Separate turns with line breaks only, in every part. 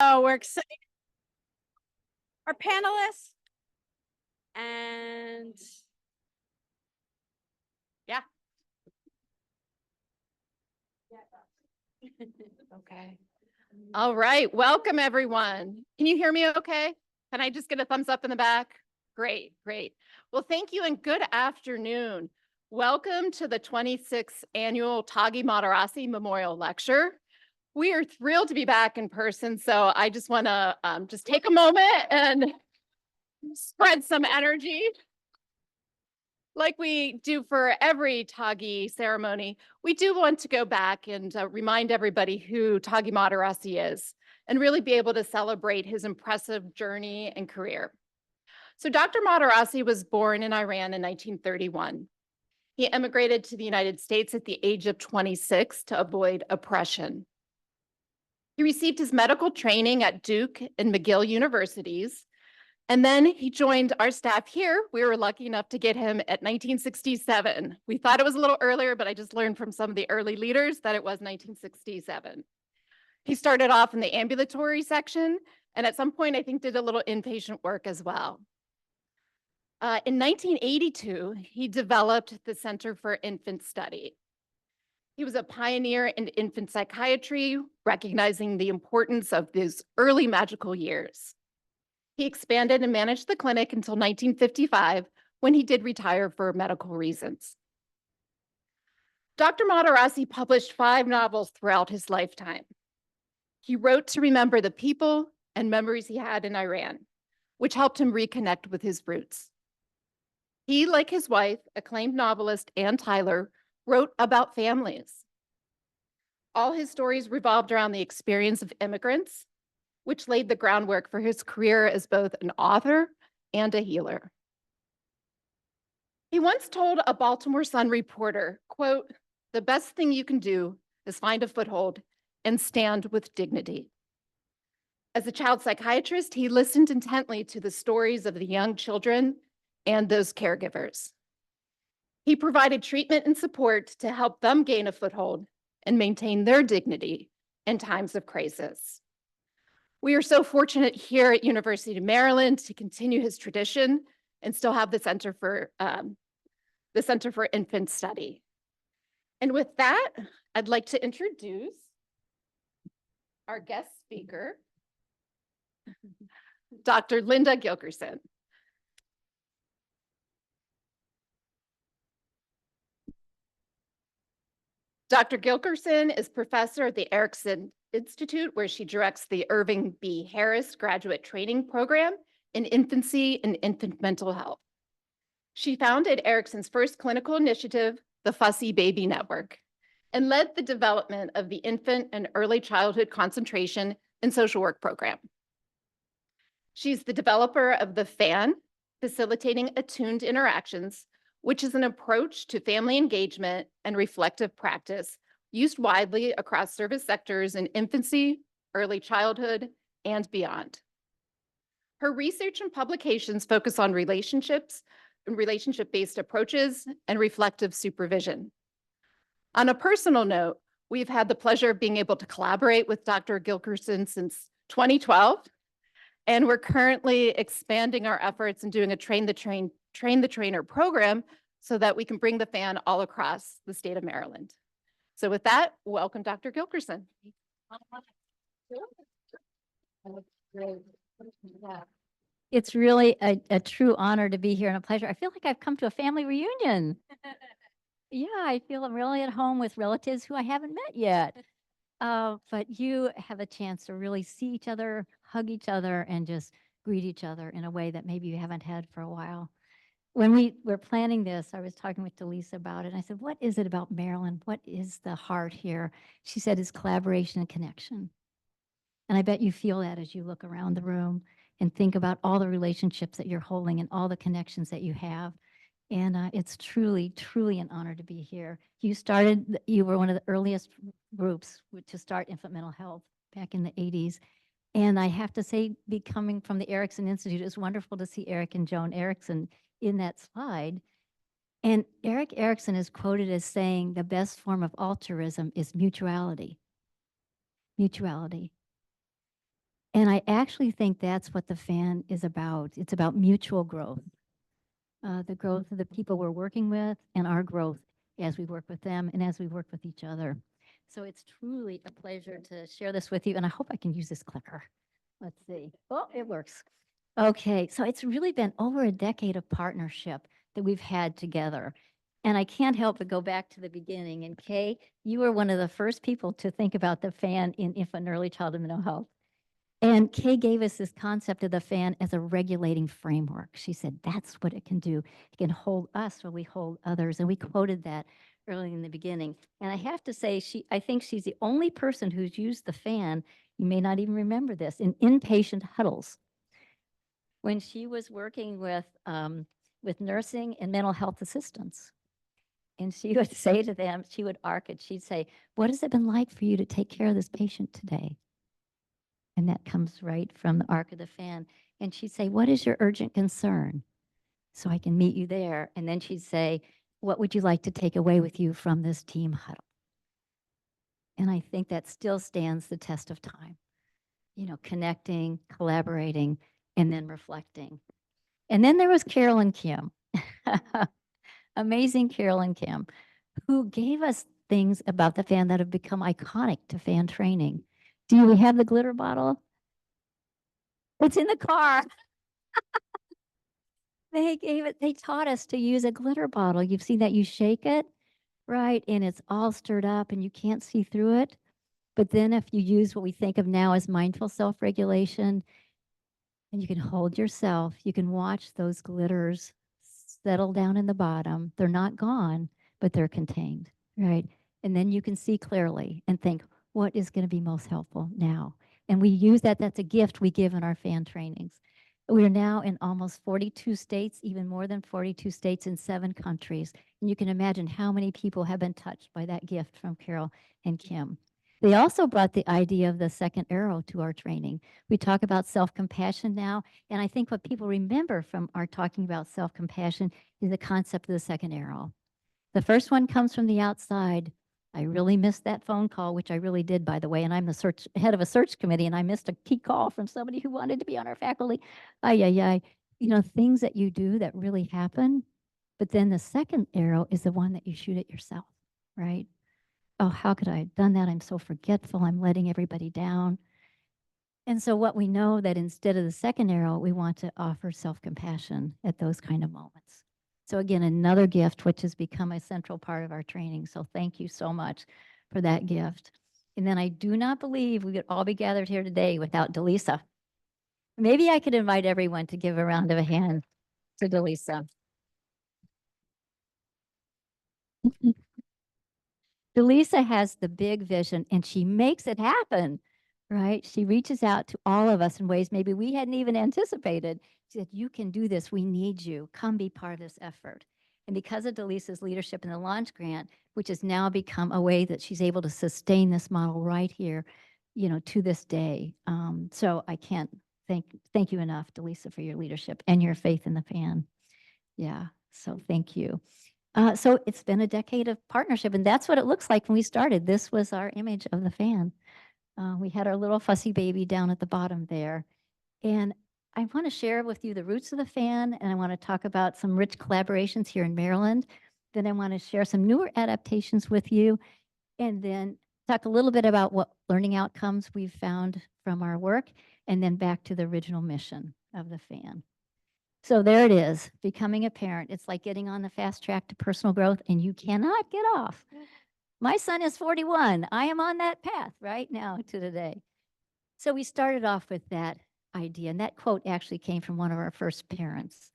So we're excited. Our panelists and yeah. Okay. All right. Welcome, everyone. Can you hear me okay? Can I just get a thumbs up in the back? Great, great. Well, thank you and good afternoon. Welcome to the 26th annual Taghi Modarressi Memorial Lecture. We are thrilled to be back in person, so I just want to just take a moment and spread some energy. Like we do for every Taghi ceremony, we do want to go back and remind everybody who Taghi Modarressi is and really be able to celebrate his impressive journey and career. So Dr. Modarressi was born in Iran in 1931. He emigrated to the United States at the age of 26 to avoid oppression. He received his medical training at Duke and McGill universities, and then he joined our staff here. We were lucky enough to get him at 1967. We thought it was a little earlier, but I just learned from some of the early leaders that it was 1967. He started off in the ambulatory section, and at some point, I think did a little inpatient work as well. In 1982, he developed the Center for Infant Study. He was a pioneer in infant psychiatry, recognizing the importance of these early magical years. He expanded and managed the clinic until 1955, when he did retire for medical reasons. Dr. Modarressi published 5 novels throughout his lifetime. He wrote to remember the people and memories he had in Iran, which helped him reconnect with his roots. He, like his wife, acclaimed novelist Ann Tyler, wrote about families. All his stories revolved around the experience of immigrants, which laid the groundwork for his career as both an author and a healer. He once told a Baltimore Sun reporter, quote, "The best thing you can do is find a foothold and stand with dignity." As a child psychiatrist, he listened intently to the stories of the young children and those caregivers. He provided treatment and support to help them gain a foothold and maintain their dignity in times of crisis. We are so fortunate here at University of Maryland to continue his tradition and still have the Center for Infant Study. And with that, I'd like to introduce our guest speaker, Dr. Linda Gilkerson. Dr. Gilkerson is professor at the Erickson Institute, where she directs the Irving B. Harris Graduate Training Program in Infancy and Infant Mental Health. She founded Erickson's first clinical initiative, the Fussy Baby Network, and led the development of the Infant and Early Childhood Concentration and Social Work Program. She's the developer of the FAN, Facilitating Attuned Interactions, which is an approach to family engagement and reflective practice used widely across service sectors in infancy, early childhood, and beyond. Her research and publications focus on relationships and relationship-based approaches and reflective supervision. On a personal note, we've had the pleasure of being able to collaborate with Dr. Gilkerson since 2012, and we're currently expanding our efforts and doing a train the trainer program so that we can bring the FAN all across the state of Maryland. So with that, welcome Dr. Gilkerson.
It's really a true honor to be here and a pleasure. I feel like I've come to a family reunion. Yeah, I feel I'm really at home with relatives who I haven't met yet. But you have a chance to really see each other, hug each other, and just greet each other in a way that maybe you haven't had for a while. When we were planning this, I was talking with Delisa about it. And I said, what is it about Maryland? What is the heart here? She said, it's collaboration and connection. And I bet you feel that as you look around the room and think about all the relationships that you're holding and all the connections that you have. And it's truly, truly an honor to be here. You were one of the earliest groups to start infant mental health back in the 80s. And I have to say, coming from the Erickson Institute, it's wonderful to see Eric and Joan Erickson in that slide. And Erik Erikson is quoted as saying the best form of altruism is mutuality. Mutuality. And I actually think that's what the fan is about. It's about mutual growth, the growth of the people we're working with and our growth as we work with them and as we work with each other. So it's truly a pleasure to share this with you. And I hope I can use this clicker. Let's see. Oh, it works. Okay, so it's really been over a decade of partnership that we've had together. And I can't help but go back to the beginning. And Kay, you were one of the first people to think about the fan in infant and early childhood mental health. And Kay gave us this concept of the fan as a regulating framework. She said, that's what it can do. It can hold us while we hold others. And we quoted that early in the beginning. And I have to say, I think she's the only person who's used the fan, you may not even remember this, in inpatient huddles. When she was working with nursing and mental health assistants. And she would say to them, she would arc it, she'd say, what has it been like for you to take care of this patient today? And that comes right from the arc of the fan. And she'd say, what is your urgent concern? So I can meet you there. And then she'd say, what would you like to take away with you from this team huddle? And I think that still stands the test of time. You know, connecting, collaborating, and then reflecting. And then there was Carol and Kim, amazing Carol and Kim, who gave us things about the fan that have become iconic to fan training. Do you have the glitter bottle? It's in the car. They taught us to use a glitter bottle. You've seen that, you shake it, right? And it's all stirred up and you can't see through it. But then if you use what we think of now as mindful self-regulation, and you can hold yourself, you can watch those glitters settle down in the bottom. They're not gone, but they're contained, right? And then you can see clearly and think, what is going to be most helpful now? And we use that. That's a gift we give in our fan trainings. We are now in almost 42 states, even more than 42 states in 7 countries. And you can imagine how many people have been touched by that gift from Carol and Kim. They also brought the idea of the second arrow to our training. We talk about self-compassion now, and I think what people remember from our talking about self-compassion is the concept of the second arrow. The first one comes from the outside. I really missed that phone call, which I really did, by the way, and I'm the head of a search committee, and I missed a key call from somebody who wanted to be on our faculty. You know, things that you do that really happen. But then the second arrow is the one that you shoot at yourself, right? Oh, how could I have done that? I'm so forgetful. I'm letting everybody down. And so what we know that instead of the second arrow, we want to offer self-compassion at those kind of moments. So again, another gift which has become a central part of our training. So thank you so much for that gift. And then I do not believe we could all be gathered here today without Delisa. Maybe I could invite everyone to give a round of a hand to Delisa. Delisa has the big vision and she makes it happen, right? She reaches out to all of us in ways maybe we hadn't even anticipated. She said, you can do this. We need you. Come be part of this effort. And because of Delisa's leadership in the launch grant, which has now become a way that she's able to sustain this model right here, you know, to this day. So I can't thank you enough, Delisa, for your leadership and your faith in the fan. Yeah, so thank you. So it's been a decade of partnership, and that's what it looks like when we started. This was our image of the fan. We had our little fussy baby down at the bottom there. And I want to share with you the roots of the fan, and I want to talk about some rich collaborations here in Maryland. Then I want to share some newer adaptations with you, and then talk a little bit about what learning outcomes we've found from our work, and then back to the original mission of the fan. So there it is, becoming a parent. It's like getting on the fast track to personal growth and you cannot get off. My son is 41. I am on that path right now to today. So we started off with that idea, and that quote actually came from one of our first parents.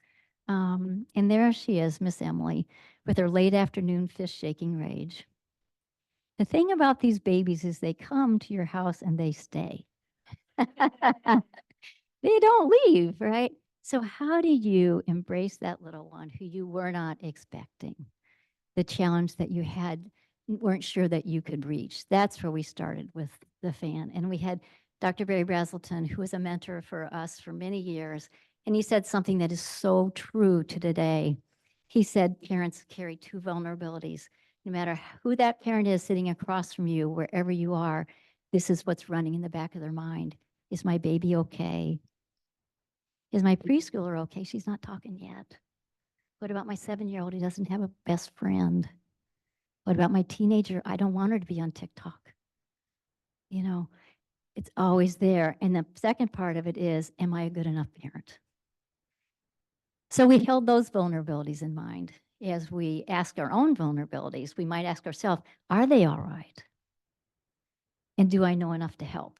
And there she is, Miss Emily, with her late afternoon fist shaking rage. The thing about these babies is they come to your house and they stay. They don't leave, right? So how do you embrace that little one who you were not expecting? The challenge that you had, weren't sure that you could reach. That's where we started with the fan. And we had Dr. Barry Brazelton, who was a mentor for us for many years. And he said something that is so true to today. He said parents carry 2 vulnerabilities. No matter who that parent is sitting across from you, wherever you are, this is what's running in the back of their mind. Is my baby okay? Is my preschooler okay? She's not talking yet. What about my 7-year-old who doesn't have a best friend? What about my teenager? I don't want her to be on TikTok. You know, it's always there. And the second part of it is, am I a good enough parent? So we held those vulnerabilities in mind. As we ask our own vulnerabilities, we might ask ourselves, are they all right? And do I know enough to help?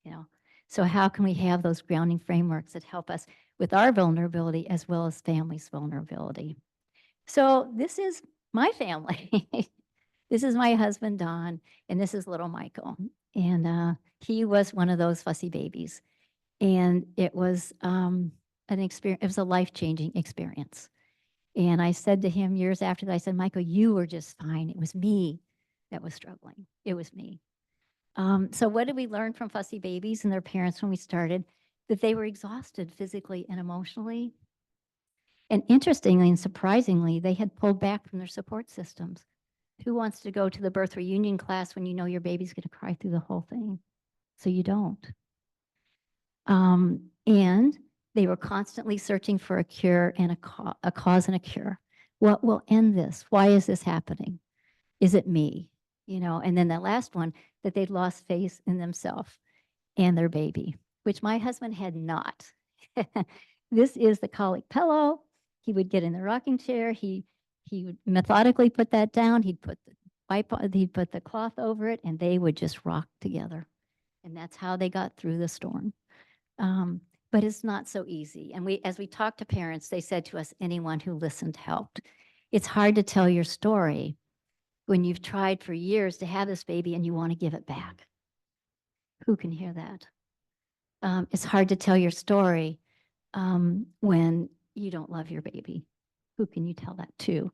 You know, so how can we have those grounding frameworks that help us with our vulnerability as well as family's vulnerability? So this is my family. This is my husband, Don, and this is little Michael. And he was one of those fussy babies. And it was an experience, it was a life-changing experience. And I said to him years after that, I said, Michael, you were just fine. It was me that was struggling. It was me. So what did we learn from fussy babies and their parents when we started? That they were exhausted physically and emotionally. And interestingly and surprisingly, they had pulled back from their support systems. Who wants to go to the birth reunion class when you know your baby's going to cry through the whole thing? So you don't. And they were constantly searching for a cure and a cause and a cure. What will end this? Why is this happening? Is it me? You know, and then the last one, that they'd lost faith in themselves and their baby, which my husband had not. This is the colic pillow. He would get in the rocking chair. He would methodically put that down. He'd put the cloth over it, and they would just rock together. And that's how they got through the storm. But it's not so easy. And as we talked to parents, they said to us, anyone who listened helped. It's hard to tell your story when you've tried for years to have this baby and you want to give it back. Who can hear that? It's hard to tell your story when you don't love your baby. Who can you tell that to?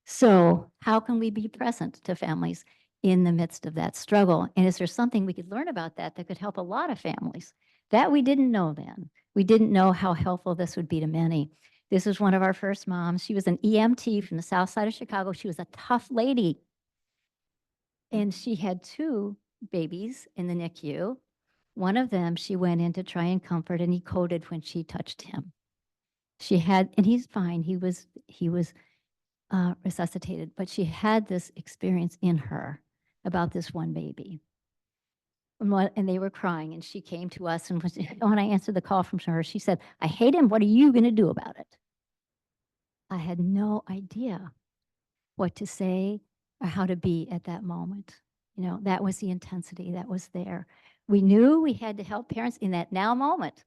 So how can we be present to families in the midst of that struggle? And is there something we could learn about that could help a lot of families? That we didn't know then. We didn't know how helpful this would be to many. This was one of our first moms. She was an EMT from the south side of Chicago. She was a tough lady. And she had 2 babies in the NICU. One of them, she went in to try and comfort, and he coded when she touched him. And he's fine. He was resuscitated, but she had this experience in her about this one baby. And they were crying, and she came to us, and when I answered the call from her, she said, I hate him. What are you going to do about it? I had no idea what to say or how to be at that moment. You know, that was the intensity that was there. We knew we had to help parents in that now moment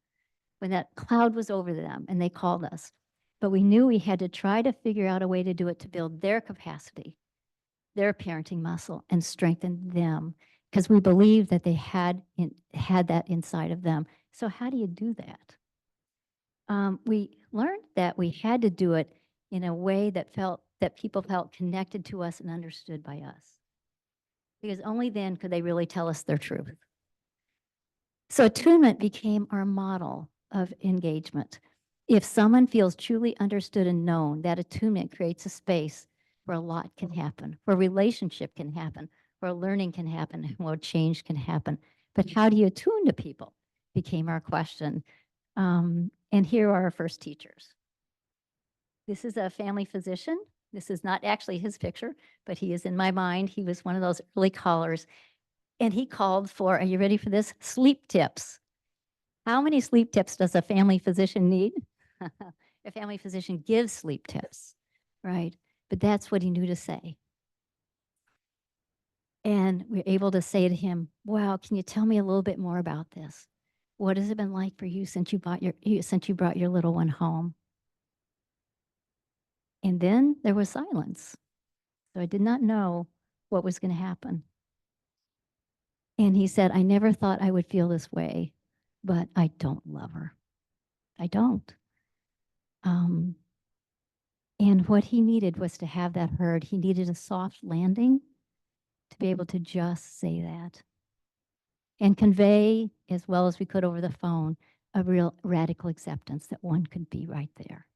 when that cloud was over them and they called us. But we knew we had to try to figure out a way to do it to build their capacity, their parenting muscle, and strengthen them, because we believed that they had that inside of them. So how do you do that? We learned that we had to do it in a way that people felt connected to us and understood by us, because only then could they really tell us their truth. So attunement became our model of engagement. If someone feels truly understood and known, that attunement creates a space where a lot can happen, where relationship can happen, where learning can happen, where change can happen. But how do you attune to people became our question. And here are our first teachers. This is a family physician. This is not actually his picture, but he is in my mind. He was one of those early callers. And he called for, are you ready for this? Sleep tips. How many sleep tips does a family physician need? A family physician gives sleep tips, right? But that's what he knew to say. And we're able to say to him, wow, can you tell me a little bit more about this? What has it been like for you since you brought your little one home? And then there was silence. So I did not know what was going to happen. And he said, I never thought I would feel this way, but I don't love her. I don't. And what he needed was to have that heard. He needed a soft landing to be able to just say that and convey, as well as we could over the phone, a real radical acceptance that one could be right there.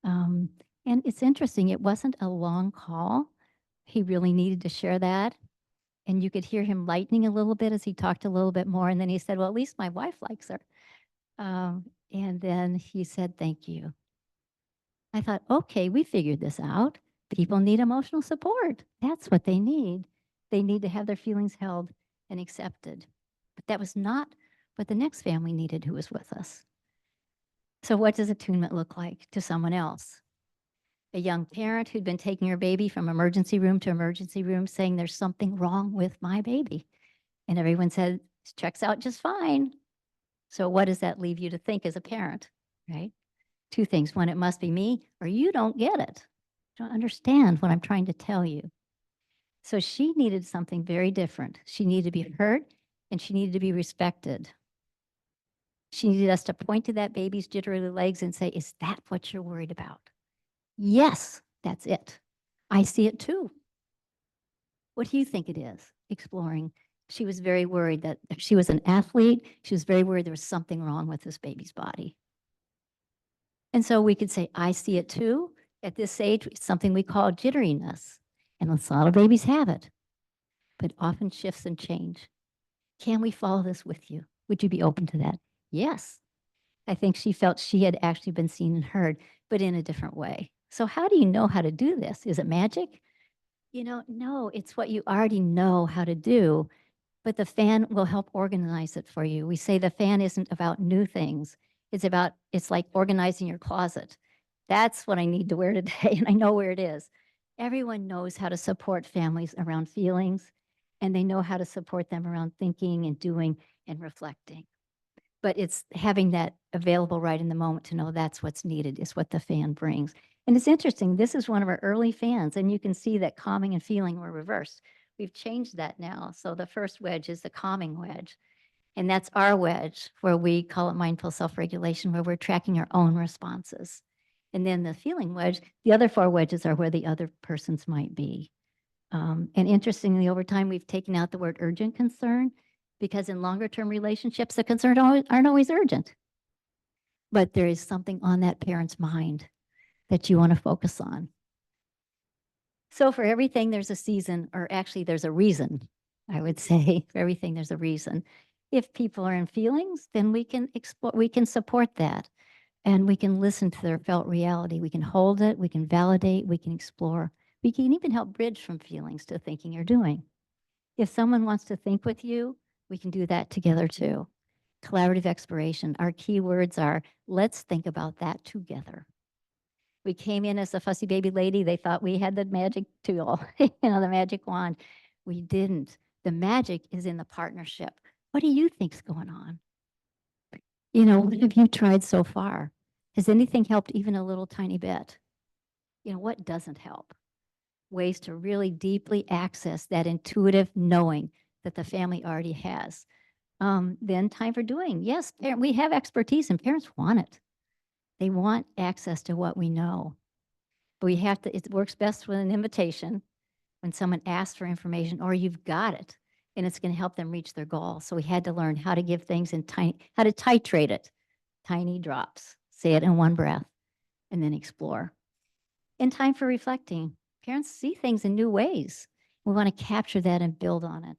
And it's interesting, it wasn't a long call. He really needed to share that. And you could hear him lightening a little bit as he talked a little bit more. And then he said, well, at least my wife likes her. And then he said, thank you. I thought, okay, we figured this out. People need emotional support. That's what they need. They need to have their feelings held and accepted. But that was not what the next family needed who was with us. So what does attunement look like to someone else? A young parent who'd been taking her baby from emergency room to emergency room saying there's something wrong with my baby. And everyone said, checks out just fine. So what does that leave you to think as a parent, right? Two things. One, it must be me, or you don't get it. You don't understand what I'm trying to tell you. So she needed something very different. She needed to be heard and she needed to be respected. She needed us to point to that baby's jittery legs and say, is that what you're worried about? Yes, that's it. I see it too. What do you think it is? Exploring. She was very worried that she was an athlete. She was very worried there was something wrong with this baby's body. And so we could say, I see it too. At this age, it's something we call jitteriness. And a lot of babies have it, but often shifts and change. Can we follow this with you? Would you be open to that? Yes. I think she felt she had actually been seen and heard, but in a different way. So how do you know how to do this? Is it magic? No, it's what you already know how to do, but the fan will help organize it for you. We say the fan isn't about new things. It's like organizing your closet. That's what I need to wear today, and I know where it is. Everyone knows how to support families around feelings, and they know how to support them around thinking and doing and reflecting. But it's having that available right in the moment to know that's what's needed is what the fan brings. And it's interesting, this is one of our early fans, and you can see that calming and feeling were reversed. We've changed that now. So the first wedge is the calming wedge. And that's our wedge where we call it mindful self-regulation, where we're tracking our own responses. And then the feeling wedge, the other 4 wedges are where the other person's might be. And interestingly, over time, we've taken out the word urgent concern because in longer term relationships, the concerns aren't always urgent. But there is something on that parent's mind that you want to focus on. So for everything, there's a season, or actually there's a reason, I would say. For everything, there's a reason. If people are in feelings, then we can explore, we can support that. And we can listen to their felt reality. We can hold it, we can validate, we can explore. We can even help bridge from feelings to thinking or doing. If someone wants to think with you, we can do that together too. Collaborative exploration. Our key words are, let's think about that together. We came in as a fussy baby lady. They thought we had the magic tool, the magic wand. We didn't. The magic is in the partnership. What do you think's going on? What have you tried so far? Has anything helped even a little tiny bit? What doesn't help? Ways to really deeply access that intuitive knowing that the family already has. Then time for doing. Yes, we have expertise and parents want it. They want access to what we know. But it works best with an invitation when someone asks for information or you've got it and it's going to help them reach their goal. So we had to learn how to give things how to titrate it. Tiny drops. Say it in one breath and then explore. And time for reflecting. Parents see things in new ways. We want to capture that and build on it.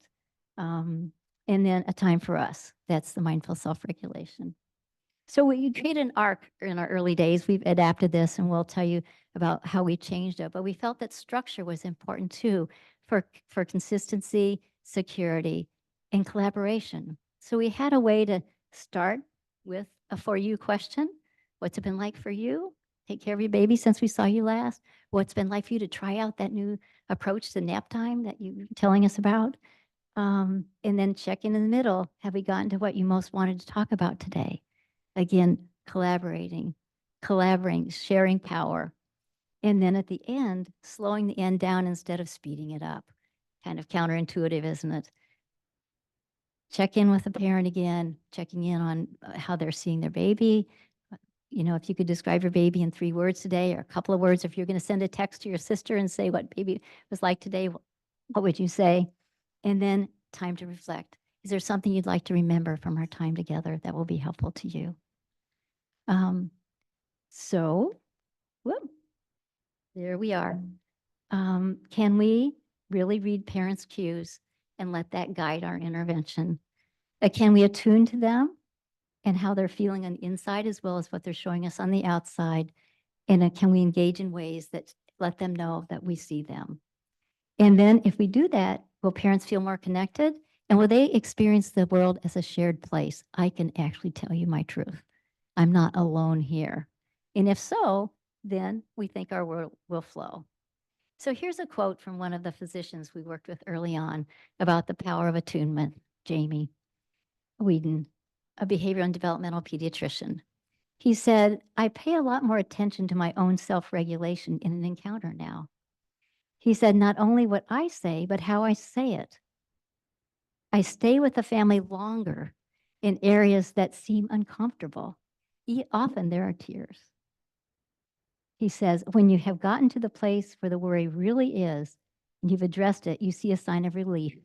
And then a time for us. That's the mindful self-regulation. So we created an arc in our early days. We've adapted this and we'll tell you about how we changed it. But we felt that structure was important too for consistency, security, and collaboration. So we had a way to start with a for you question. What's it been like for you? Take care of your baby since we saw you last. What's it been like for you to try out that new approach to nap time that you were telling us about? And then check in the middle. Have we gotten to what you most wanted to talk about today? Again, collaborating, sharing power. And then at the end, slowing the end down instead of speeding it up. Kind of counterintuitive, isn't it? Check in with the parent again, checking in on how they're seeing their baby. If you could describe your baby in 3 words today or a couple of words, if you're going to send a text to your sister and say what baby was like today, what would you say? And then time to reflect. Is there something you'd like to remember from our time together that will be helpful to you? So, whoop, there we are. Can we really read parents' cues and let that guide our intervention. Can we attune to them and how they're feeling on the inside as well as what they're showing us on the outside? And can we engage in ways that let them know that we see them? And then if we do that, will parents feel more connected? And will they experience the world as a shared place? I can actually tell you my truth. I'm not alone here. And if so, then we think our world will flow. So here's a quote from one of the physicians we worked with early on about the power of attunement, Jamie Whedon, a behavioral and developmental pediatrician. He said, I pay a lot more attention to my own self-regulation in an encounter now. He said, not only what I say, but how I say it. I stay with the family longer in areas that seem uncomfortable. Often there are tears. He says, when you have gotten to the place where the worry really is, and you've addressed it, you see a sign of relief,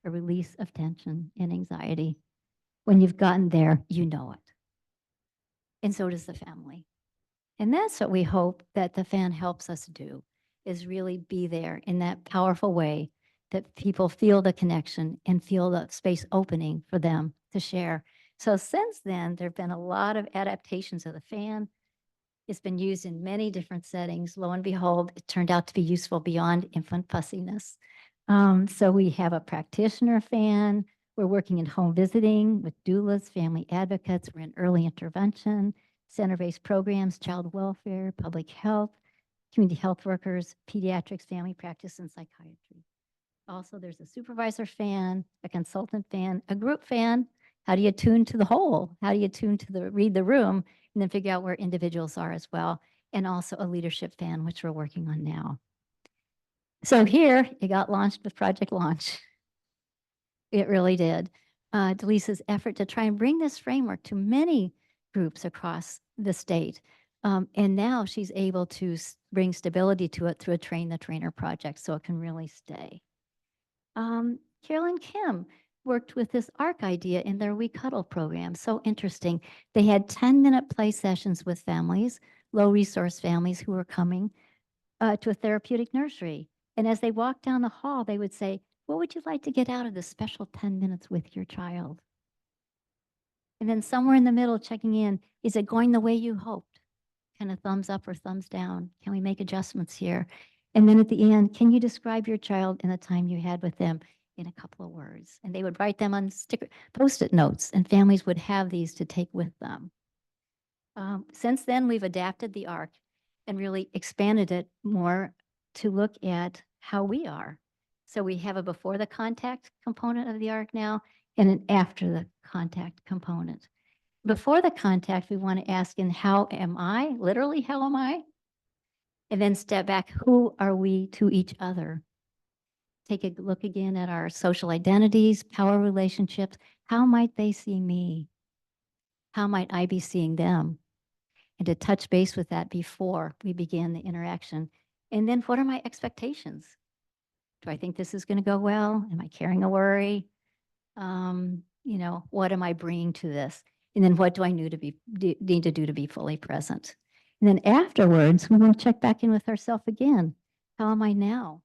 a release of tension and anxiety. When you've gotten there, you know it. And so does the family. And that's what we hope that the fan helps us do, is really be there in that powerful way that people feel the connection and feel the space opening for them to share. So since then, there have been a lot of adaptations of the fan. It's been used in many different settings. Lo and behold, it turned out to be useful beyond infant fussiness. So we have a practitioner fan. We're working in home visiting with doulas, family advocates. We're in early intervention, center-based programs, child welfare, public health, community health workers, pediatrics, family practice, and psychiatry. Also, there's a supervisor fan, a consultant fan, a group fan. How do you tune to the whole? How do you tune to read the room and then figure out where individuals are as well? And also a leadership fan, which we're working on now. So here, it got launched with Project Launch. It really did. Delisa's effort to try and bring this framework to many groups across the state. And now she's able to bring stability to it through a Train the Trainer project so it can really stay. Carolyn Kim worked with this ARC idea in their We Cuddle program. So interesting. They had 10-minute play sessions with families, low resource families who were coming to a therapeutic nursery. And as they walked down the hall, they would say, what would you like to get out of this special 10 minutes with your child? And then somewhere in the middle, checking in, is it going the way you hoped? Kind of thumbs up or thumbs down? Can we make adjustments here? And then at the end, can you describe your child and the time you had with them in a couple of words? And they would write them on Post-it notes, and families would have these to take with them. Since then, we've adapted the ARC and really expanded it more to look at how we are. So we have a before the contact component of the ARC now and an after the contact component. Before the contact, we want to ask in how am I? Literally, how am I? And then step back, who are we to each other? Take a look again at our social identities, power relationships. How might they see me? How might I be seeing them? And to touch base with that before we begin the interaction. And then what are my expectations? Do I think this is going to go well? Am I carrying a worry? What am I bringing to this? And then what do I need to do to be fully present? And then afterwards, we want to check back in with ourselves again. How am I now?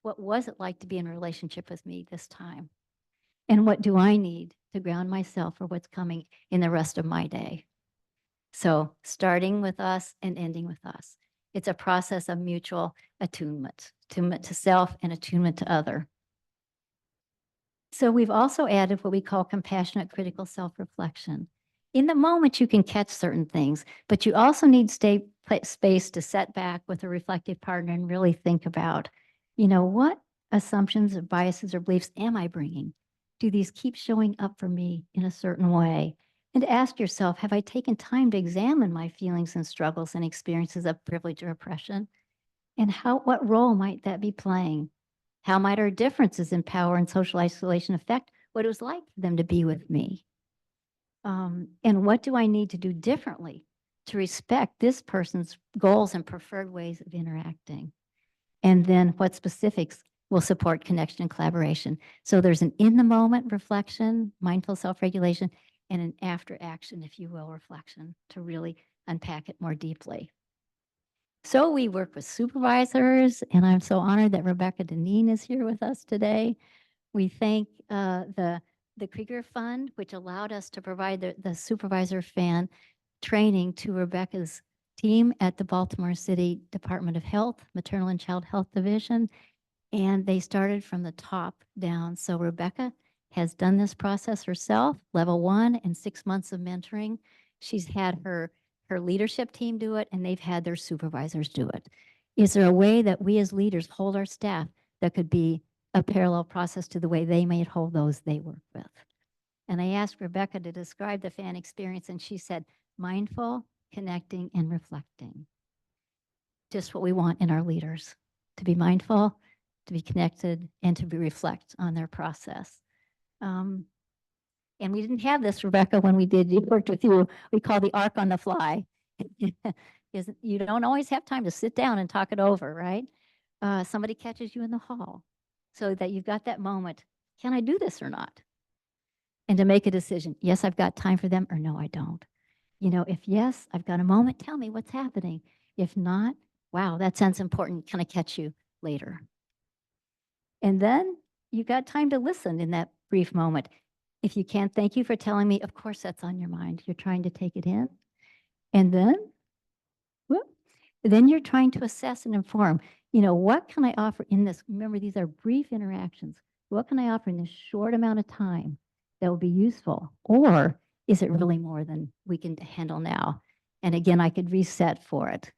What was it like to be in a relationship with me this time? And what do I need to ground myself for what's coming in the rest of my day? So starting with us and ending with us. It's a process of mutual attunement to self and attunement to other. So we've also added what we call compassionate critical self-reflection. In the moment, you can catch certain things, but you also need space to set back with a reflective partner and really think about, what assumptions or biases or beliefs am I bringing? Do these keep showing up for me in a certain way? And to ask yourself, have I taken time to examine my feelings and struggles and experiences of privilege or oppression? And what role might that be playing? How might our differences in power and social isolation affect what it was like for them to be with me? And what do I need to do differently to respect this person's goals and preferred ways of interacting? And then what specifics will support connection and collaboration? So there's an in-the-moment reflection, mindful self-regulation, and an after-action, if you will, reflection to really unpack it more deeply. So we work with supervisors, and I'm so honored that Rebecca Deneen is here with us today. We thank the Krieger Fund, which allowed us to provide the supervisor fan training to Rebecca's team at the Baltimore City Department of Health, Maternal and Child Health Division. And they started from the top down. So Rebecca has done this process herself, level 1 and 6 months of mentoring. She's had her leadership team do it, and they've had their supervisors do it. Is there a way that we as leaders hold our staff that could be a parallel process to the way they may hold those they work with? And I asked Rebecca to describe the fan experience, and she said, mindful, connecting, and reflecting. Just what we want in our leaders, to be mindful, to be connected, and to be reflect on their process. And we didn't have this, Rebecca, when we worked with you. We call the arc on the fly. You don't always have time to sit down and talk it over, right? Somebody catches you in the hall so that you've got that moment. Can I do this or not? And to make a decision. Yes, I've got time for them, or no, I don't. If yes, I've got a moment, tell me what's happening. If not, wow, that sounds important. Can I catch you later? And then you got time to listen in that brief moment. If you can't, thank you for telling me. Of course, that's on your mind. You're trying to take it in. And then, whoop, then you're trying to assess and inform. What can I offer in this? Remember, these are brief interactions. What can I offer in this short amount of time that will be useful? Or is it really more than we can handle now? And again, I could reset for it.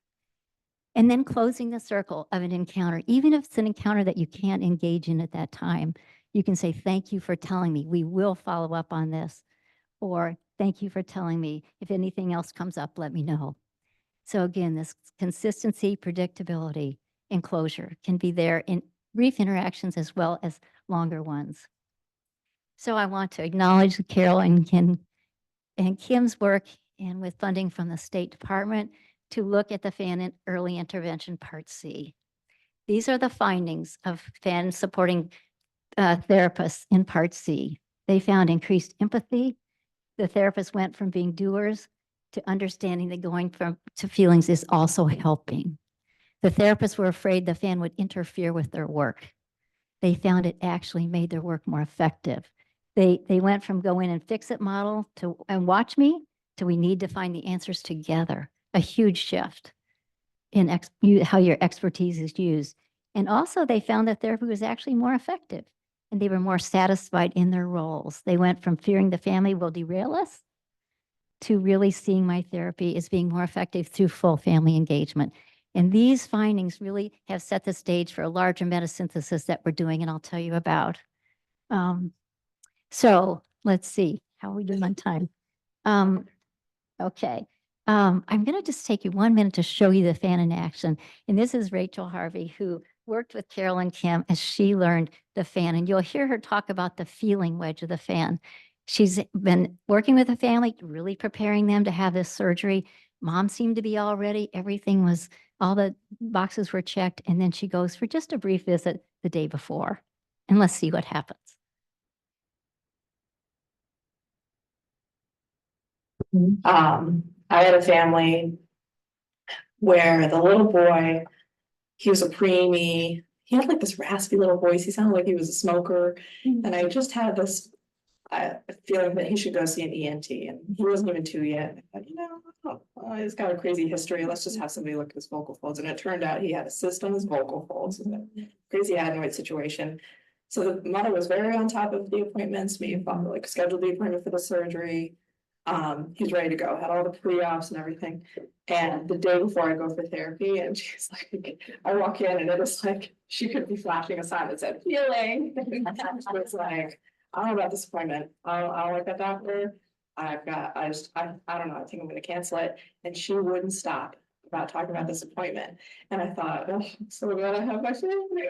And then closing the circle of an encounter, even if it's an encounter that you can't engage in at that time, you can say, thank you for telling me. We will follow up on this. Or thank you for telling me. If anything else comes up, let me know. So again, this consistency, predictability, and closure can be there in brief interactions as well as longer ones. So I want to acknowledge Carol and Kim's work, and with funding from the State Department, to look at the FAN early intervention Part C. These are the findings of FAN supporting therapists in Part C. They found increased empathy. The therapists went from being doers to understanding that going to feelings is also helping. The therapists were afraid the FAN would interfere with their work. They found it actually made their work more effective. They went from go in and fix it model to and watch me to we need to find the answers together. A huge shift in how your expertise is used. And also they found that therapy was actually more effective and they were more satisfied in their roles. They went from fearing the family will derail us to really seeing my therapy as being more effective through full family engagement. And these findings really have set the stage for a larger metasynthesis that we're doing, and I'll tell you about. So let's see, how are we doing on time? Okay. I'm going to just take you 1 minute to show you the fan in action. And this is Rachel Harvey, who worked with Carol and Kim as she learned the fan. And you'll hear her talk about the feeling wedge of the fan. She's been working with the family, really preparing them to have this surgery. Mom seemed to be all ready. Everything was, all the boxes were checked. And then she goes for just a brief visit the day before. And let's see what happens.
I had a family where the little boy, he was a preemie. He had like this raspy little voice. He sounded like he was a smoker. And I just had this feeling that he should go see an ENT, and he wasn't even 2 yet. I thought, he's got a crazy history. Let's just have somebody look at his vocal folds. And it turned out he had a cyst on his vocal folds. Crazy adenoid situation. So the mother was very on top of the appointments. We like scheduled the appointment for the surgery. He's ready to go, had all the pre-ops and everything. And the day before I go for therapy, and she's like, I walk in and it was like, she could be flashing a sign that said healing. It was like, I don't know about this appointment. I'll work at doctor. I don't know, I think I'm gonna cancel it. And she wouldn't stop about talking about this appointment. And I thought, oh, so glad I have my family.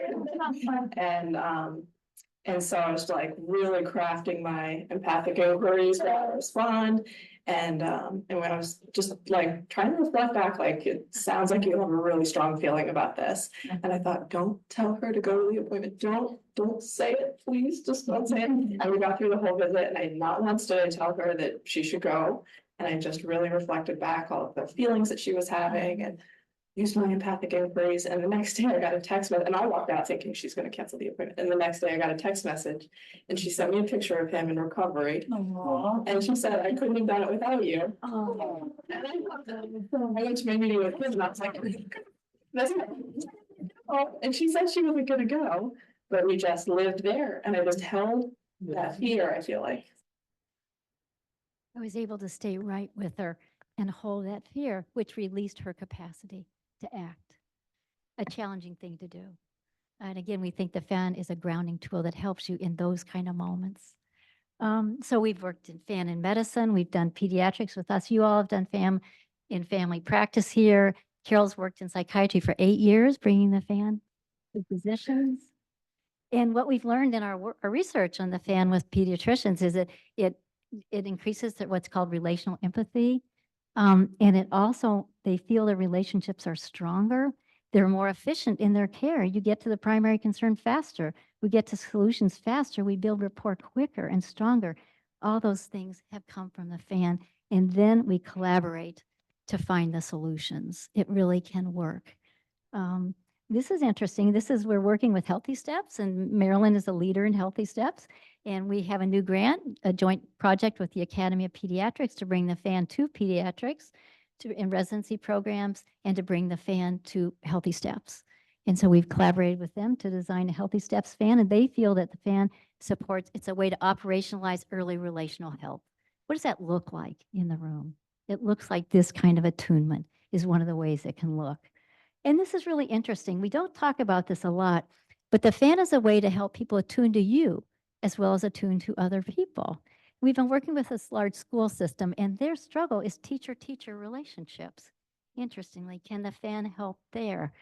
And so I was like really crafting my empathic inquiries where I respond. And when I was just like trying to reflect back, like it sounds like you have a really strong feeling about this. And I thought, don't tell her to go to the appointment. Don't say it, please. Just don't say it. And we got through the whole visit, and I not once did I tell her that she should go. And I just really reflected back all of the feelings that she was having. And used my empathic inquiries, and the next day I got a text message, and I walked out thinking she's gonna cancel the appointment, and the next day I got a text message. And she sent me a picture of him in recovery, and she said, I couldn't have done it without you. And I went to my meeting with him, and I was like, that's not. Oh, and she said she wasn't gonna go, but we just lived there, and I just held that fear, I feel like.
I was able to stay right with her and hold that fear, which released her capacity to act. A challenging thing to do. And again, we think the fan is a grounding tool that helps you in those kind of moments. So we've worked in fan in medicine. We've done pediatrics with us. You all have done FAM in family practice here. Carol's worked in psychiatry for 8 years, bringing the fan to physicians. And what we've learned in our research on the fan with pediatricians is that it increases what's called relational empathy. And it also, they feel their relationships are stronger. They're more efficient in their care. You get to the primary concern faster. We get to solutions faster. We build rapport quicker and stronger. All those things have come from the fan. And then we collaborate to find the solutions. It really can work. This is interesting. We're working with Healthy Steps, and Maryland is a leader in Healthy Steps. And we have a new grant, a joint project with the Academy of Pediatrics to bring the fan to pediatrics in residency programs and to bring the fan to Healthy Steps. And so we've collaborated with them to design a Healthy Steps fan, and they feel that the fan supports, it's a way to operationalize early relational health. What does that look like in the room? It looks like this kind of attunement is one of the ways it can look. And this is really interesting. We don't talk about this a lot, but the fan is a way to help people attune to you as well as attune to other people. We've been working with this large school system, and their struggle is teacher-teacher relationships. Interestingly, can the fan help there?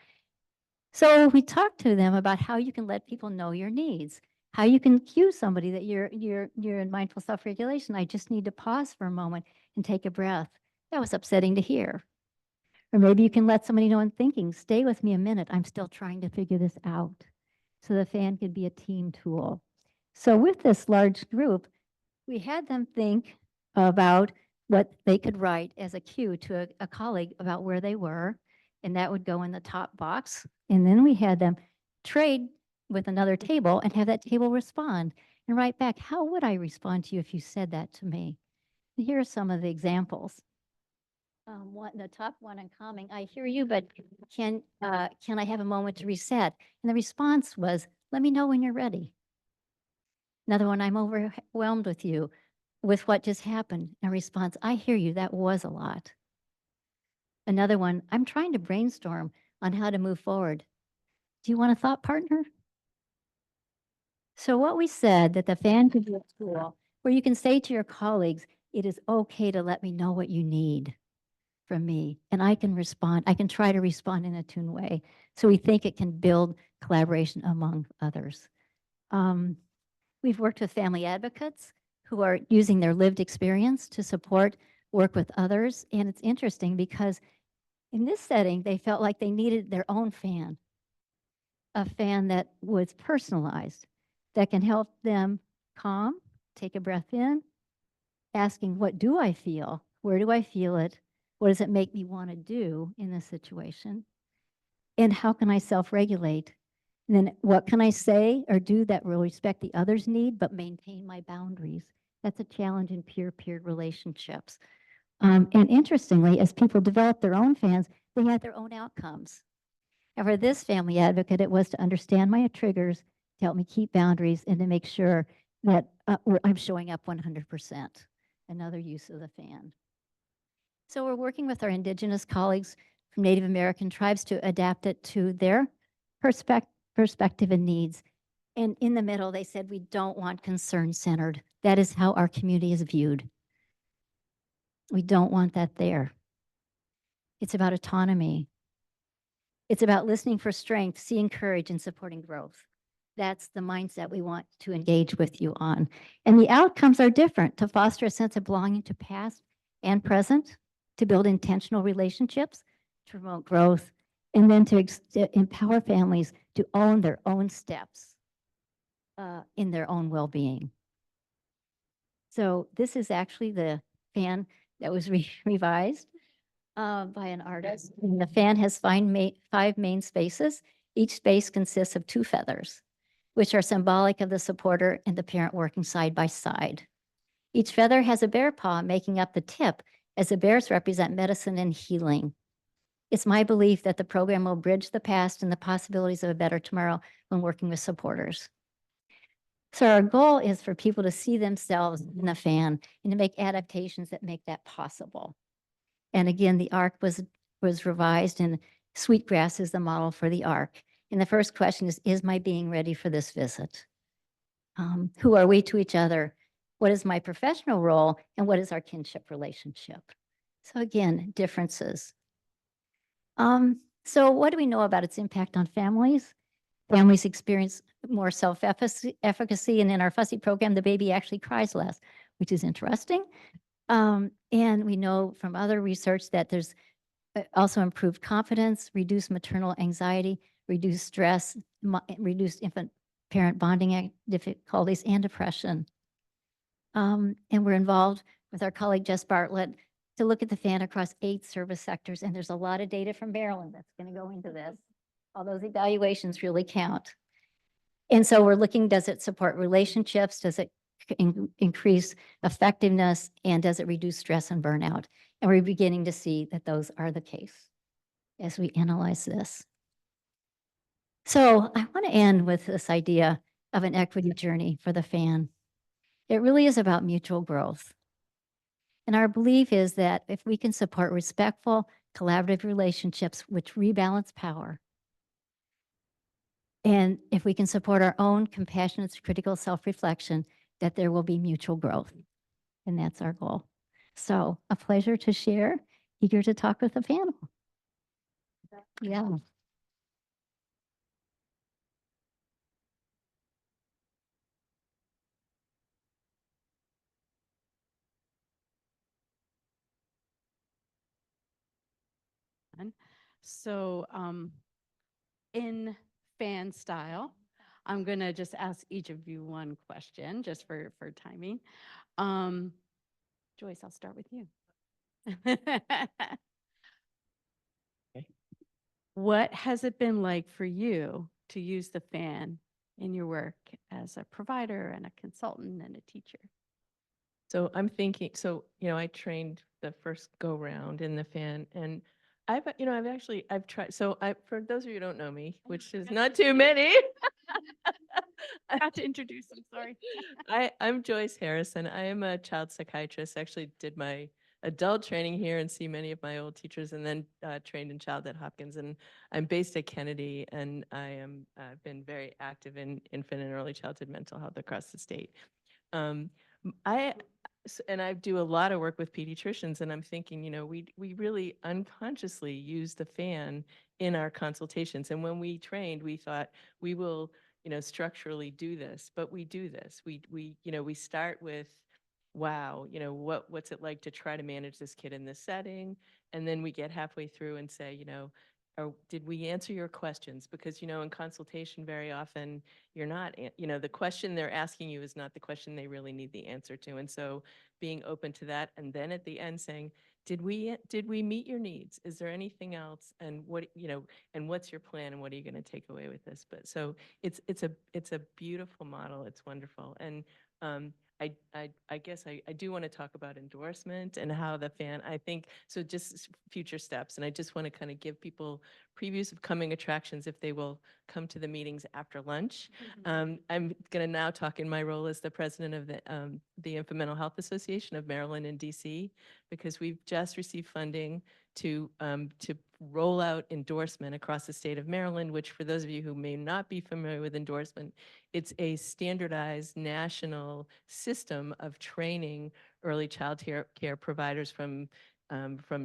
So we talked to them about how you can let people know your needs, how you can cue somebody that you're in mindful self-regulation. I just need to pause for a moment and take a breath. That was upsetting to hear. Or maybe you can let somebody know in thinking, stay with me a minute. I'm still trying to figure this out. So the fan could be a team tool. So with this large group, we had them think about what they could write as a cue to a colleague about where they were, and that would go in the top box. And then we had them trade with another table and have that table respond and write back, how would I respond to you if you said that to me? And here are some of the examples. The top one in calming, I hear you, but can I have a moment to reset? And the response was, let me know when you're ready. Another one, I'm overwhelmed with what just happened. A response, I hear you, that was a lot. Another one, I'm trying to brainstorm on how to move forward. Do you want a thought partner? So what we said, that the fan could be a tool where you can say to your colleagues, it is okay to let me know what you need from me, and I can respond. I can try to respond in a tuned way. So we think it can build collaboration among others. We've worked with family advocates who are using their lived experience to support work with others. And it's interesting because in this setting, they felt like they needed their own fan, a fan that was personalized, that can help them calm, take a breath in, asking, what do I feel? Where do I feel it? What does it make me want to do in this situation? And how can I self-regulate? And then what can I say or do that will respect the other's need, but maintain my boundaries? That's a challenge in peer-peer relationships. And interestingly, as people develop their own fans, they had their own outcomes. And for this family advocate, it was to understand my triggers, to help me keep boundaries, and to make sure that I'm showing up 100%. Another use of the fan. So we're working with our Indigenous colleagues from Native American tribes to adapt it to their perspective and needs. And in the middle, they said, we don't want concern-centered. That is how our community is viewed. We don't want that there. It's about autonomy. It's about listening for strength, seeing courage, and supporting growth. That's the mindset we want to engage with you on. And the outcomes are different: to foster a sense of belonging to past and present, to build intentional relationships, to promote growth, and then to empower families to own their own steps in their own well-being. So this is actually the fan that was revised. by an artist. And the fan has five main spaces. Each space consists of 2 feathers, which are symbolic of the supporter and the parent working side by side. Each feather has a bear paw making up the tip, as the bears represent medicine and healing. It's my belief that the program will bridge the past and the possibilities of a better tomorrow when working with supporters. So our goal is for people to see themselves in the fan and to make adaptations that make that possible. And again, the ARC was revised, and Sweetgrass is the model for the ARC. And the first question is my being ready for this visit? Who are we to each other? What is my professional role? And what is our kinship relationship? So again, differences. So what do we know about its impact on families? Families experience more self-efficacy, and in our fussy program, the baby actually cries less, which is interesting. And we know from other research that there's also improved confidence, reduced maternal anxiety, reduced stress, reduced infant-parent bonding difficulties, and depression. And we're involved with our colleague Jess Bartlett to look at the fan across 8 service sectors. And there's a lot of data from Maryland that's going to go into this. All those evaluations really count. And so we're looking, does it support relationships? Does it increase effectiveness? And does it reduce stress and burnout? And we're beginning to see that those are the case as we analyze this. So I want to end with this idea of an equity journey for the fan. It really is about mutual growth. And our belief is that if we can support respectful, collaborative relationships which rebalance power, and if we can support our own compassionate, critical self-reflection, that there will be mutual growth. And that's our goal. So a pleasure to share, eager to talk with the panel. Yeah.
So in fan style, I'm going to just ask each of you one question just for timing. Joyce, I'll start with you. What has it been like for you to use the fan in your work as a provider and a consultant and a teacher?
So I'm thinking, I trained the first go round in the fan, and I've tried. So for those of you who don't know me, which is not too many.
I got to introduce them, sorry.
I'm Joyce Harrison. I am a child psychiatrist. Actually did my adult training here and see many of my old teachers, and then trained in child at Hopkins. And I'm based at Kennedy, and I've been very active in infant and early childhood mental health across the state. I do a lot of work with pediatricians, and I'm thinking, we really unconsciously use the fan in our consultations. And when we trained, we thought we will, structurally do this, but we do this. We start with, wow, what's it like to try to manage this kid in this setting? And then we get halfway through and say, did we answer your questions? Because, in consultation, very often you're not, the question they're asking you is not the question they really need the answer to. And so being open to that. And then at the end saying, did we meet your needs? Is there anything else? And and what's your plan? And what are you going to take away with this? But so it's a beautiful model. It's wonderful. And I guess I do want to talk about endorsement and how the fan, I think, so just future steps. And I just want to kind of give people previews of coming attractions if they will come to the meetings after lunch. I'm going to now talk in my role as the president of the Infant Mental Health Association of Maryland and DC, because we've just received funding to roll out endorsement across the state of Maryland, which for those of you who may not be familiar with endorsement, it's a standardized national system of training early child care providers from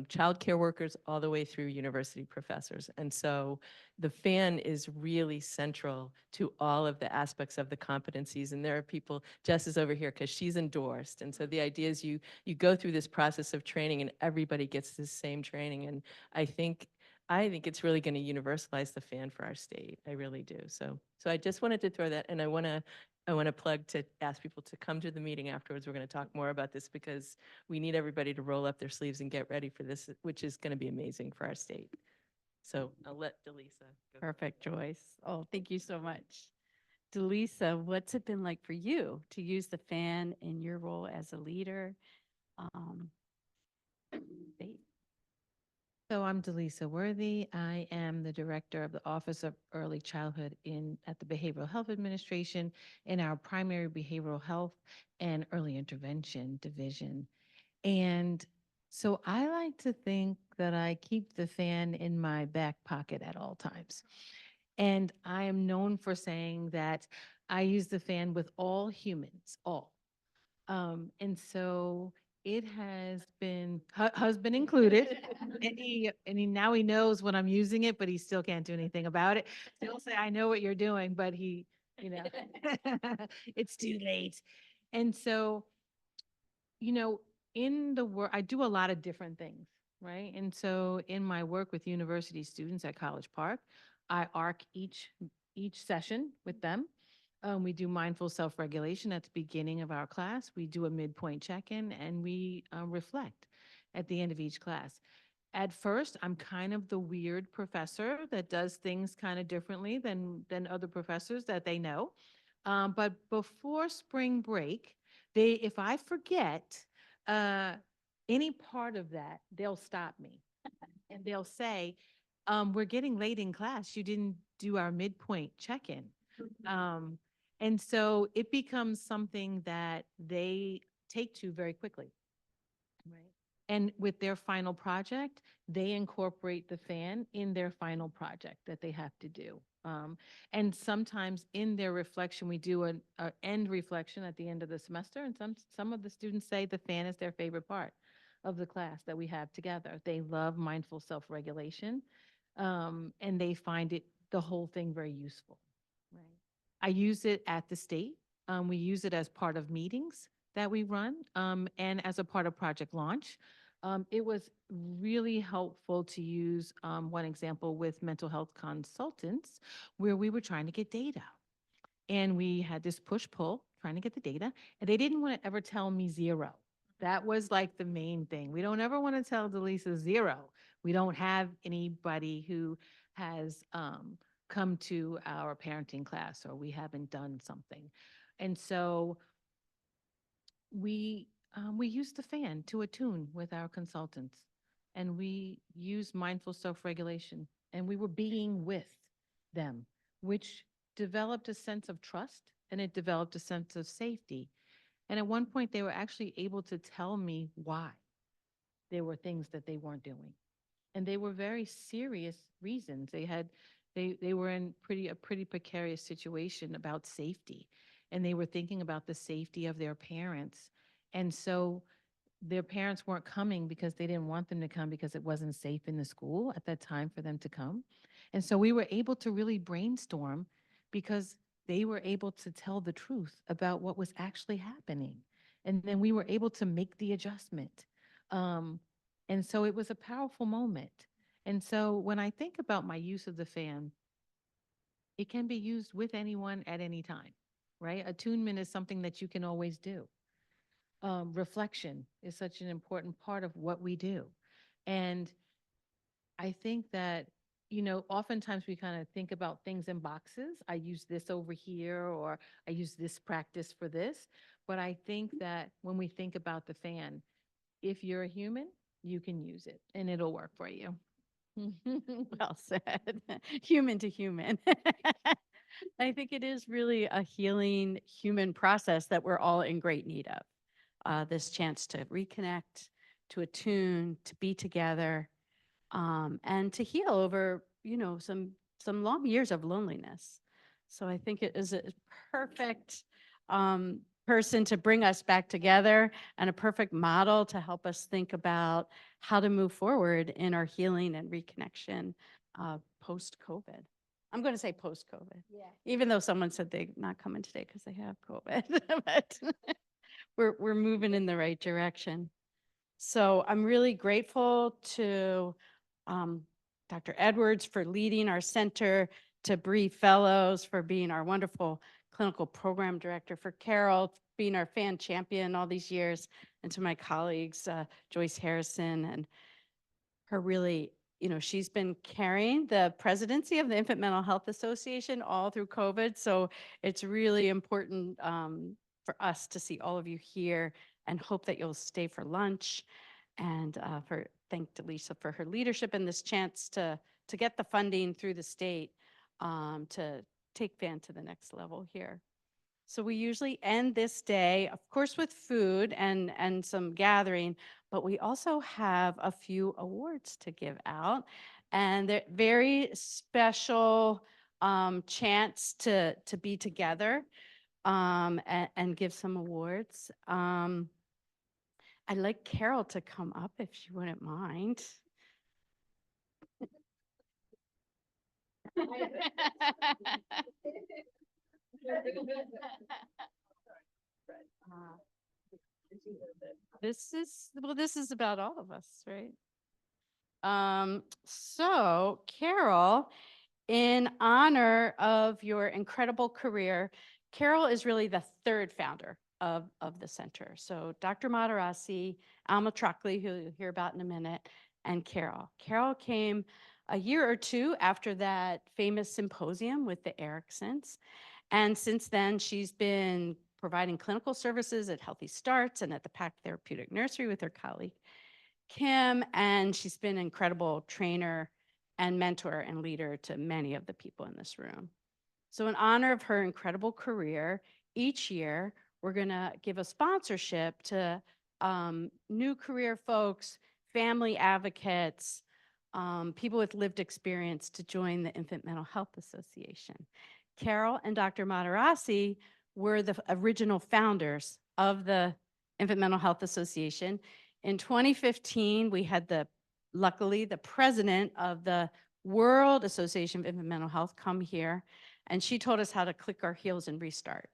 child care workers all the way through university professors. And so the fan is really central to all of the aspects of the competencies. And there are people, Jess is over here because she's endorsed. And so the idea is you go through this process of training and everybody gets this same training. And I think it's really going to universalize the fan for our state. I really do. So I just wanted to throw that, and I want to I want to plug to ask people to come to the meeting afterwards. We're going to talk more about this because we need everybody to roll up their sleeves and get ready for this, which is going to be amazing for our state. So I'll let Delisa go.
Perfect, Joyce. Oh, thank you so much. Delisa, what's it been like for you to use the fan in your role as a leader? Great.
So I'm Delisa Worthy. I am the director of the Office of Early Childhood at the Behavioral Health Administration in our primary behavioral health and early intervention division. And so I like to think that I keep the fan in my back pocket at all times. And I am known for saying that I use the fan with all humans, all. And so it has been, husband included, and he now he knows when I'm using it, but he still can't do anything about it. He'll say, I know what you're doing, but he, you know, it's too late. And so, you know, in the work, I do a lot of different things, right? And so in my work with university students at College Park, I arc each session with them. We do mindful self-regulation at the beginning of our class. We do a midpoint check-in, and we reflect at the end of each class. At first, I'm kind of the weird professor that does things kind of differently than other professors that they know. But before spring break, if I forget any part of that, they'll stop me and they'll say, we're getting late in class. You didn't do our midpoint check-in. And so it becomes something that they take to very quickly. Right. And with their final project, they incorporate the fan in their final project that they have to do. And sometimes in their reflection, we do an end reflection at the end of the semester. And some of the students say the fan is their favorite part of the class that we have together. They love mindful self-regulation, and they find the whole thing very useful. Right. I use it at the state. We use it as part of meetings that we run, and as a part of Project Launch. It was really helpful to use one example with mental health consultants where we were trying to get data. And we had this push-pull trying to get the data, and they didn't want to ever tell me zero. That was like the main thing. We don't ever want to tell Delisa zero. We don't have anybody who has come to our parenting class, or we haven't done something. And so we use the fan to attune with our consultants, and we use mindful self-regulation, and we were being with them, which developed a sense of trust, and it developed a sense of safety. And at one point, they were actually able to tell me why there were things that they weren't doing. And they were very serious reasons. They were in a pretty precarious situation about safety. And they were thinking about the safety of their parents. And so their parents weren't coming because they didn't want them to come because it wasn't safe in the school at that time for them to come. And so we were able to really brainstorm because they were able to tell the truth about what was actually happening. And then we were able to make the adjustment. And so it was a powerful moment. And so when I think about my use of the fan, it can be used with anyone at any time, right? Attunement is something that you can always do. Reflection is such an important part of what we do. And I think that, you know, oftentimes we kind of think about things in boxes. I use this over here, or I use this practice for this. But I think that when we think about the fan, if you're a human, you can use it and it'll work for you.
Well said. Human to human. I think it is really a healing human process that we're all in great need of. This chance to reconnect, to attune, to be together, and to heal over, you know, some long years of loneliness. So I think it is a perfect person to bring us back together, and a perfect model to help us think about how to move forward in our healing and reconnection post-COVID. I'm going to say post-COVID, even though someone said they're not coming today because they have COVID, but we're moving in the right direction. So I'm really grateful to Dr. Edwards for leading our center, to Bree Fellows for being our wonderful clinical program director, for Carol being our fan champion all these years, and to my colleagues, Joyce Harrison, and her really, she's been carrying the presidency of the Infant Mental Health Association all through COVID. So it's really important for us to see all of you here, and hope that you'll stay for lunch. And thank Delisa for her leadership and this chance to get the funding through the state to take FAN to the next level here. So we usually end this day, of course, with food and some gathering, but we also have a few awards to give out, and they're very special chance to be together and give some awards. I'd like Carol to come up if she wouldn't mind. This is about all of us, right? So Carol, in honor of your incredible career, Carol is really the third founder of the center. So Dr. Modarressi, Alma Trockley, who you'll hear about in a minute, and Carol. Carol came a year or two after that famous symposium with the Ericksons. And since then, she's been providing clinical services at Healthy Starts and at the Pack Therapeutic Nursery with her colleague, Kim. And she's been an incredible trainer and mentor and leader to many of the people in this room. So in honor of her incredible career, each year, we're gonna give a sponsorship to new career folks, family advocates, people with lived experience to join the Infant Mental Health Association. Carol and Dr. Modarressi were the original founders of the Infant Mental Health Association. In 2015, we had luckily, the president of the World Association of Infant Mental Health come here, and she told us how to click our heels and restart.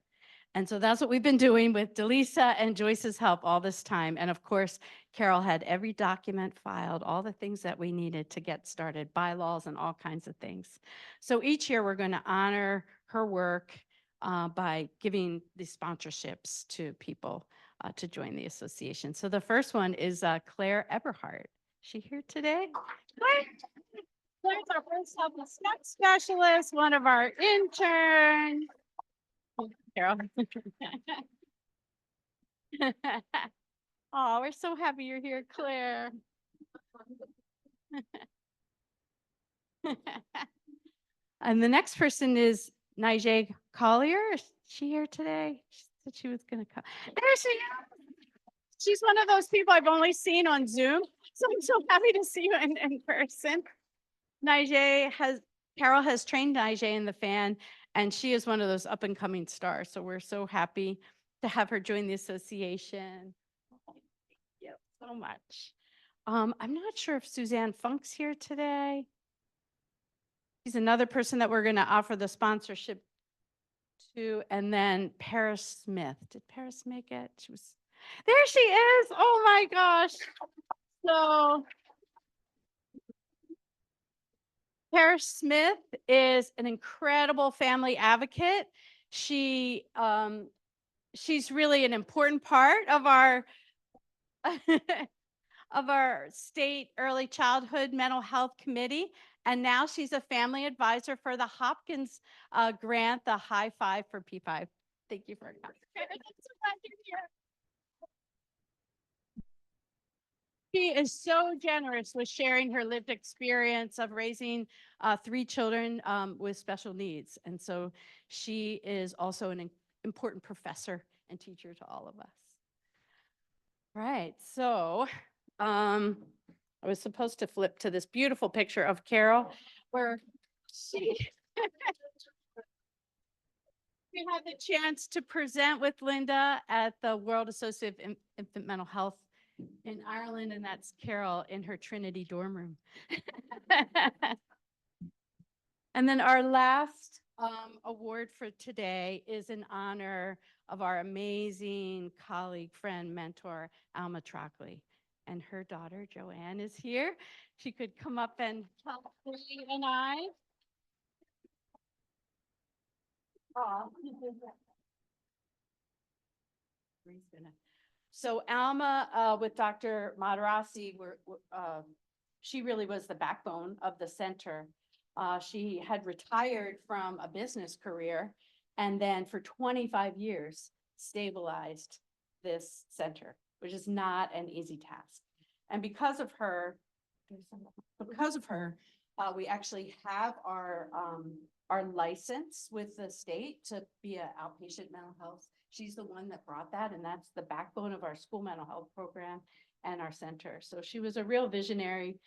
And so that's what we've been doing with Delisa and Joyce's help all this time. And of course, Carol had every document filed, all the things that we needed to get started, bylaws and all kinds of things. So each year we're going to honor her work by giving these sponsorships to people to join the association. So the first one is Claire Eberhardt. Is she here today? Claire's our first health and snack specialist, one of our interns. Carol. Oh, we're so happy you're here, Claire. And the next person is Nijay Collier. Is she here today? She said she was going to come. There she is. She's one of those people I've only seen on Zoom. So I'm so happy to see you in person. Carol has trained Nijay in the FAN, and she is one of those up and coming stars. So we're so happy to have her join the association. Thank you so much. I'm not sure if Suzanne Funk's here today. She's another person that we're going to offer the sponsorship to. And then Paris Smith. Did Paris make it? There she is. Oh my gosh. So Paris Smith is an incredible family advocate. She's really an important part of our of our state early childhood mental health committee. And now she's a family advisor for the Hopkins grant, the High Five for P5. Thank you for coming. She is so generous with sharing her lived experience of raising 3 children with special needs. And so she is also an important professor and teacher to all of us. Right, so I was supposed to flip to this beautiful picture of Carol where we had the chance to present with Linda at the World Association of Infant Mental Health in Ireland, and that's Carol in her Trinity dorm room. And then our last award for today is in honor of our amazing colleague, friend, mentor, Alma Trockley. And her daughter, Joanne, is here. She could come up and help Lee and I. So Alma, with Dr. Modarressi, she really was the backbone of the center. She had retired from a business career and then for 25 years stabilized this center, which is not an easy task. And because of her, we actually have our license with the state to be an outpatient mental health. She's the one that brought that, and that's the backbone of our school mental health program and our center. So she was a real visionary,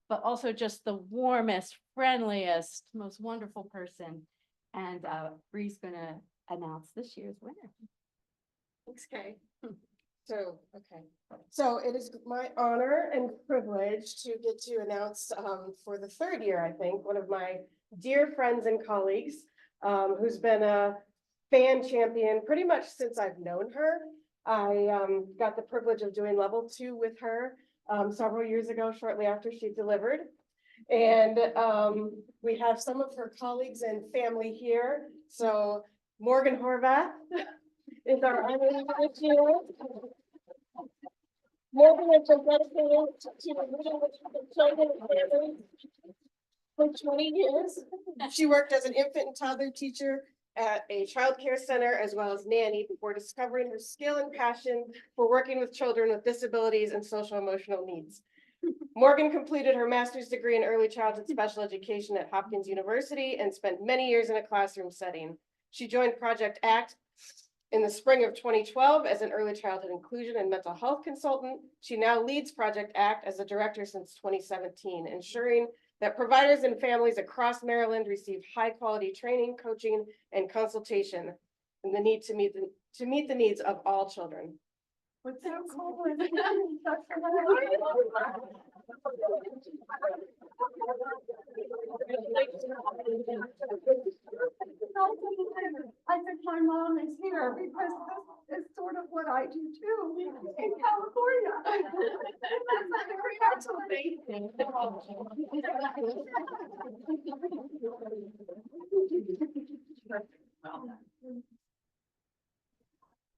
but also just the warmest, friendliest, most wonderful person. And Bree's gonna announce this year's winner.
Thanks, Kay. So, okay. So it is my honor and privilege to get to announce for the third year, I think, one of my dear friends and colleagues who's been a fan champion pretty much since I've known her. I got the privilege of doing level 2 with her several years ago, shortly after she delivered. And we have some of her colleagues and family here. So Morgan Horvath is our honorary this year. Morgan has been dedicated to reading with children and families for 20 years. She worked as an infant and toddler teacher at a child care center as well as nanny before discovering her skill and passion for working with children with disabilities and social emotional needs. Morgan completed her master's degree in early childhood special education at Hopkins University and spent many years in a classroom setting. She joined Project ACT in the spring of 2012 as an early childhood inclusion and mental health consultant. She now leads Project ACT as a director since 2017, ensuring that providers and families across Maryland receive high quality training, coaching, and consultation and the need to meet the needs of all children. What's so cool? I think my mom is here because this is sort of what I do too in California.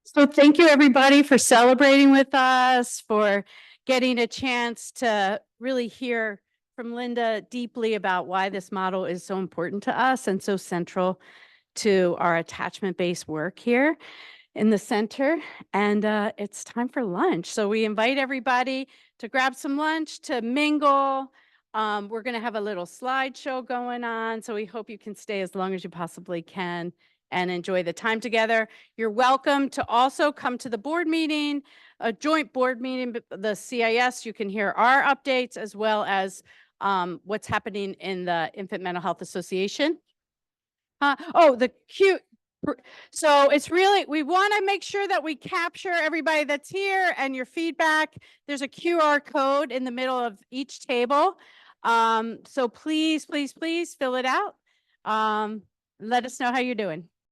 So thank you, everybody, for celebrating with us, for getting a chance to really hear from Linda deeply about why this model is so important to us and so central to our attachment-based work here in the center. And it's time for lunch. So we invite everybody to grab some lunch, to mingle. We're going to have a little slideshow going on. So we hope you can stay as long as you possibly can and enjoy the time together. You're welcome to also come to the board meeting, a joint board meeting, the CIS. You can hear our updates as well as what's happening in the Infant Mental Health Association. So it's really, we want to make sure that we capture everybody that's here and your feedback. There's a QR code in the middle of each table. So please, please, please fill it out. Let us know how you're doing.